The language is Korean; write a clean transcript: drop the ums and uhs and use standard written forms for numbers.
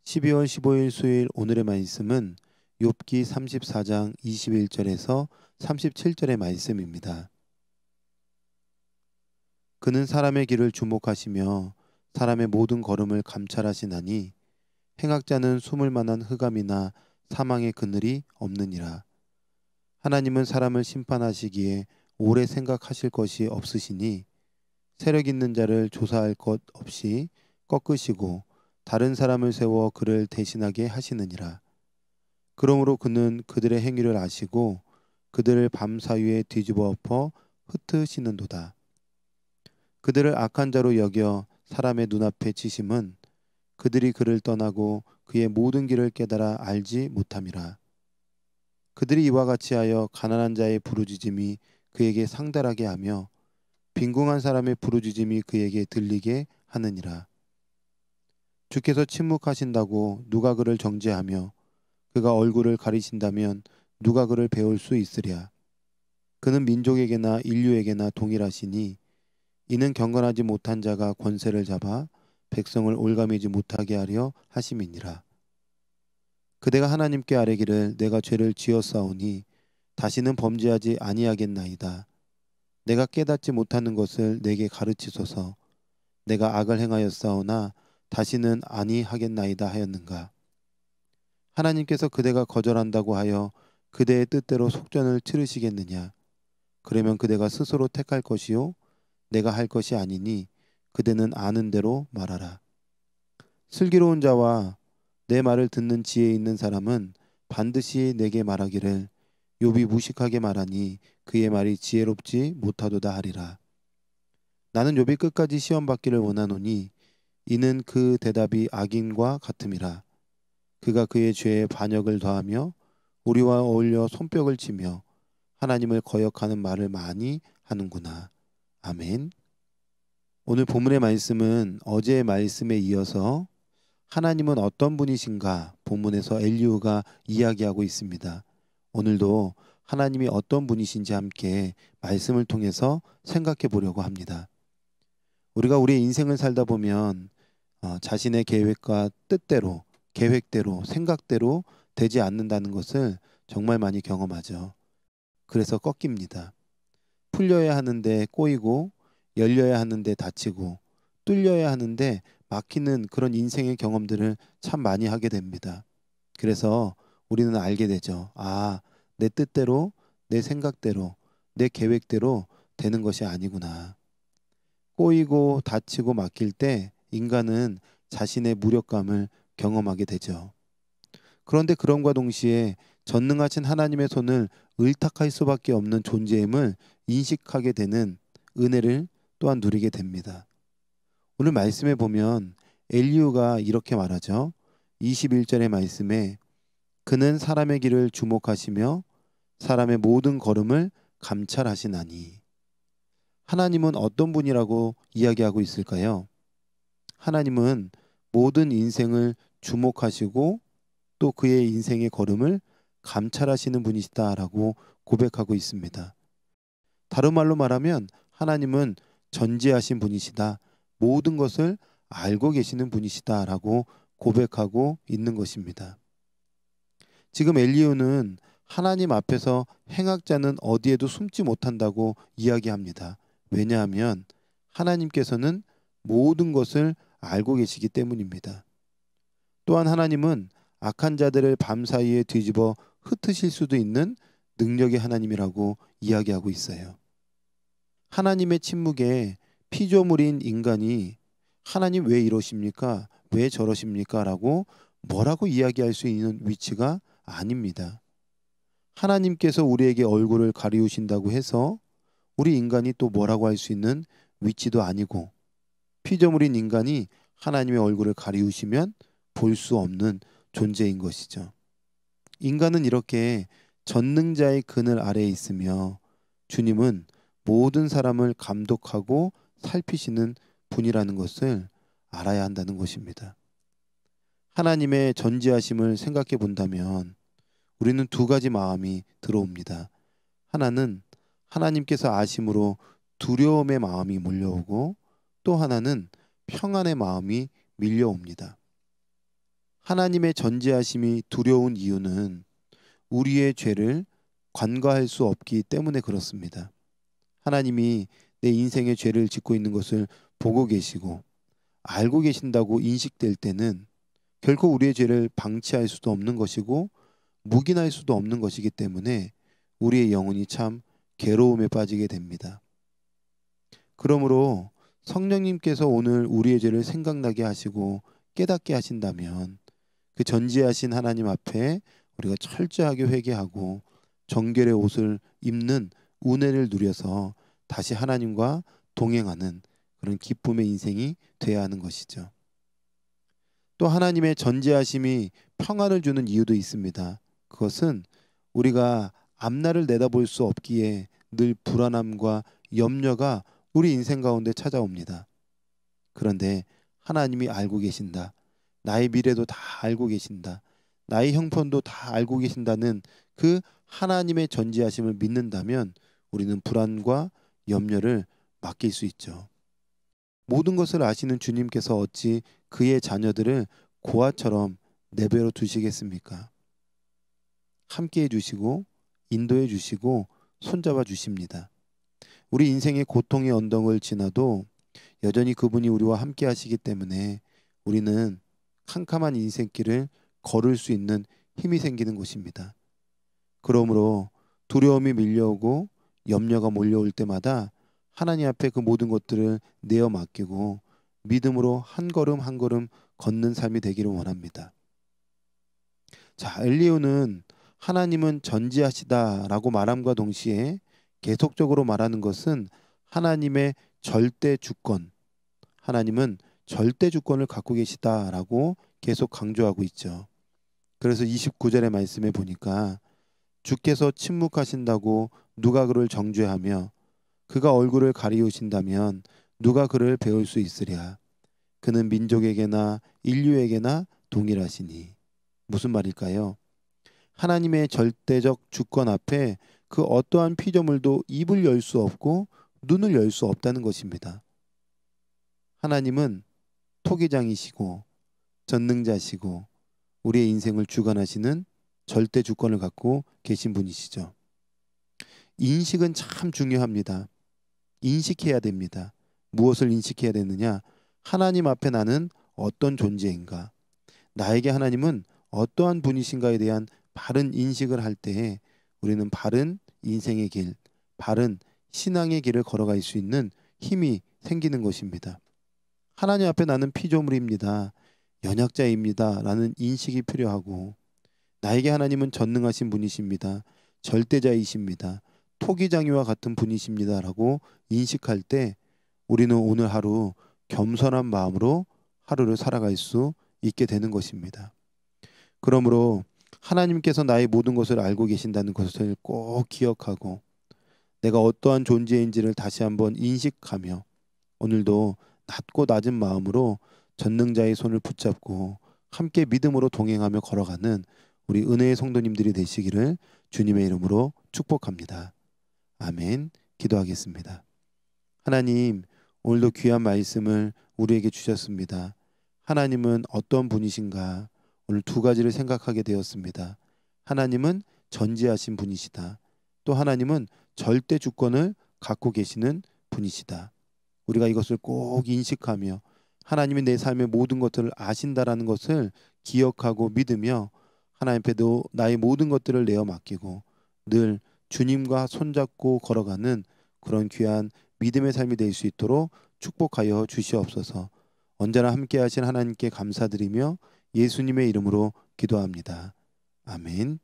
12월 15일 수요일 오늘의 말씀은 욥기 34장 21절에서 37절의 말씀입니다. 그는 사람의 길을 주목하시며 사람의 모든 걸음을 감찰하시나니 행악자는 숨을 만한 흑암이나 사망의 그늘이 없느니라. 하나님은 사람을 심판하시기에 오래 생각하실 것이 없으시니 세력 있는 자를 조사할 것 없이 꺾으시고 다른 사람을 세워 그를 대신하게 하시느니라. 그러므로 그는 그들의 행위를 아시고 그들을 밤 사이에 뒤집어 엎어 흩으시는도다. 그들을 악한 자로 여겨 사람의 눈앞에 치심은 그들이 그를 떠나고 그의 모든 길을 깨달아 알지 못함이라. 그들이 이와 같이 하여 가난한 자의 부르짖음이 그에게 상달하게 하며 빈궁한 사람의 부르짖음이 그에게 들리게 하느니라. 주께서 침묵하신다고 누가 그를 정죄하며 그가 얼굴을 가리신다면 누가 그를 배울 수 있으랴. 그는 민족에게나 인류에게나 동일하시니 이는 경건하지 못한 자가 권세를 잡아 백성을 올가매지 못하게 하려 하심이니라. 그대가 하나님께 아뢰기를 내가 죄를 지었사오니 다시는 범죄하지 아니하겠나이다. 내가 깨닫지 못하는 것을 내게 가르치소서. 내가 악을 행하였사오나 다시는 아니하겠나이다 하였는가. 하나님께서 그대가 거절한다고 하여 그대의 뜻대로 속전을 치르시겠느냐. 그러면 그대가 스스로 택할 것이요 내가 할 것이 아니니 그대는 아는 대로 말하라. 슬기로운 자와 내 말을 듣는 지혜 있는 사람은 반드시 내게 말하기를 욥이 무식하게 말하니 그의 말이 지혜롭지 못하도다 하리라. 나는 욥이 끝까지 시험 받기를 원하노니 이는 그 대답이 악인과 같음이라. 그가 그의 죄에 반역을 더하며 우리와 어울려 손뼉을 치며 하나님을 거역하는 말을 많이 하는구나. 아멘. 오늘 본문의 말씀은 어제의 말씀에 이어서 하나님은 어떤 분이신가 본문에서 엘리후가 이야기하고 있습니다. 오늘도 하나님이 어떤 분이신지 함께 말씀을 통해서 생각해 보려고 합니다. 우리가 우리의 인생을 살다 보면 자신의 계획과 뜻대로, 계획대로, 생각대로 되지 않는다는 것을 정말 많이 경험하죠. 그래서 꺾입니다. 풀려야 하는데 꼬이고 열려야 하는데 닫히고 뚫려야 하는데 막히는 그런 인생의 경험들을 참 많이 하게 됩니다. 그래서 우리는 알게 되죠. 아, 내 뜻대로, 내 생각대로, 내 계획대로 되는 것이 아니구나. 꼬이고 닫히고 막힐 때 인간은 자신의 무력감을 경험하게 되죠. 그런데 그럼과 동시에 전능하신 하나님의 손을 의탁할 수밖에 없는 존재임을 인식하게 되는 은혜를 또한 누리게 됩니다. 오늘 말씀에 보면 엘리후가 이렇게 말하죠. 21절의 말씀에 그는 사람의 길을 주목하시며 사람의 모든 걸음을 감찰하시나니. 하나님은 어떤 분이라고 이야기하고 있을까요? 하나님은 모든 인생을 주목하시고 또 그의 인생의 걸음을 감찰하시는 분이시다라고 고백하고 있습니다. 다른 말로 말하면 하나님은 전지하신 분이시다. 모든 것을 알고 계시는 분이시다라고 고백하고 있는 것입니다. 지금 엘리후는 하나님 앞에서 행악자는 어디에도 숨지 못한다고 이야기합니다. 왜냐하면 하나님께서는 모든 것을 알고 계시기 때문입니다. 또한 하나님은 악한 자들을 밤사이에 뒤집어 흩으실 수도 있는 능력의 하나님이라고 이야기하고 있어요. 하나님의 침묵에 피조물인 인간이 하나님 왜 이러십니까? 왜 저러십니까? 라고 뭐라고 이야기할 수 있는 위치가 아닙니다. 하나님께서 우리에게 얼굴을 가리우신다고 해서 우리 인간이 또 뭐라고 할 수 있는 위치도 아니고 피조물인 인간이 하나님의 얼굴을 가리우시면 볼 수 없는 존재인 것이죠. 인간은 이렇게 전능자의 그늘 아래에 있으며 주님은 모든 사람을 감독하고 살피시는 분이라는 것을 알아야 한다는 것입니다. 하나님의 전지하심을 생각해 본다면 우리는 두 가지 마음이 들어옵니다. 하나는 하나님께서 아심으로 두려움의 마음이 몰려오고 또 하나는 평안의 마음이 밀려옵니다. 하나님의 전지하심이 두려운 이유는 우리의 죄를 관과할 수 없기 때문에 그렇습니다. 하나님이 내 인생의 죄를 짓고 있는 것을 보고 계시고 알고 계신다고 인식될 때는 결코 우리의 죄를 방치할 수도 없는 것이고 묵인할 수도 없는 것이기 때문에 우리의 영혼이 참 괴로움에 빠지게 됩니다. 그러므로 성령님께서 오늘 우리의 죄를 생각나게 하시고 깨닫게 하신다면 그 전지하신 하나님 앞에 우리가 철저하게 회개하고 정결의 옷을 입는 은혜를 누려서 다시 하나님과 동행하는 그런 기쁨의 인생이 되어야 하는 것이죠. 또 하나님의 전지하심이 평안을 주는 이유도 있습니다. 그것은 우리가 앞날을 내다볼 수 없기에 늘 불안함과 염려가 우리 인생 가운데 찾아옵니다. 그런데 하나님이 알고 계신다. 나의 미래도 다 알고 계신다. 나의 형편도 다 알고 계신다는 그 하나님의 전지하심을 믿는다면 우리는 불안과 염려를 맡길 수 있죠. 모든 것을 아시는 주님께서 어찌 그의 자녀들을 고아처럼 내버려 두시겠습니까? 함께 해주시고 인도해 주시고 손잡아 주십니다. 우리 인생의 고통의 언덕을 지나도 여전히 그분이 우리와 함께 하시기 때문에 우리는 캄캄한 인생길을 걸을 수 있는 힘이 생기는 것입니다. 그러므로 두려움이 밀려오고 염려가 몰려올 때마다 하나님 앞에 그 모든 것들을 내어 맡기고 믿음으로 한 걸음 한 걸음 걷는 삶이 되기를 원합니다. 자, 엘리후는 하나님은 전지하시다라고 말함과 동시에 계속적으로 말하는 것은 하나님의 절대 주권, 하나님은 절대 주권을 갖고 계시다라고 계속 강조하고 있죠. 그래서 29절의 말씀에 보니까 주께서 침묵하신다고 누가 그를 정죄하며 그가 얼굴을 가리우신다면 누가 그를 배울 수 있으랴. 그는 민족에게나 인류에게나 동일하시니. 무슨 말일까요? 하나님의 절대적 주권 앞에 그 어떠한 피조물도 입을 열 수 없고 눈을 열 수 없다는 것입니다. 하나님은 토기장이시고 전능자시고 우리의 인생을 주관하시는 절대 주권을 갖고 계신 분이시죠. 인식은 참 중요합니다. 인식해야 됩니다. 무엇을 인식해야 되느냐? 하나님 앞에 나는 어떤 존재인가? 나에게 하나님은 어떠한 분이신가에 대한 바른 인식을 할 때에 우리는 바른 인생의 길, 바른 신앙의 길을 걸어갈 수 있는 힘이 생기는 것입니다. 하나님 앞에 나는 피조물입니다. 연약자입니다. 라는 인식이 필요하고 나에게 하나님은 전능하신 분이십니다. 절대자이십니다. 토기장이와 같은 분이십니다. 라고 인식할 때 우리는 오늘 하루 겸손한 마음으로 하루를 살아갈 수 있게 되는 것입니다. 그러므로 하나님께서 나의 모든 것을 알고 계신다는 것을 꼭 기억하고 내가 어떠한 존재인지를 다시 한번 인식하며 오늘도 낮고 낮은 마음으로 전능자의 손을 붙잡고 함께 믿음으로 동행하며 걸어가는 우리 은혜의 성도님들이 되시기를 주님의 이름으로 축복합니다. 아멘. 기도하겠습니다. 하나님, 오늘도 귀한 말씀을 우리에게 주셨습니다. 하나님은 어떤 분이신가? 오늘 두 가지를 생각하게 되었습니다. 하나님은 전지하신 분이시다. 또 하나님은 절대 주권을 갖고 계시는 분이시다. 우리가 이것을 꼭 인식하며 하나님이 내 삶의 모든 것들을 아신다라는 것을 기억하고 믿으며 하나님 앞에도 나의 모든 것들을 내어 맡기고 늘 주님과 손잡고 걸어가는 그런 귀한 믿음의 삶이 될 수 있도록 축복하여 주시옵소서. 언제나 함께 하신 하나님께 감사드리며 예수님의 이름으로 기도합니다. 아멘.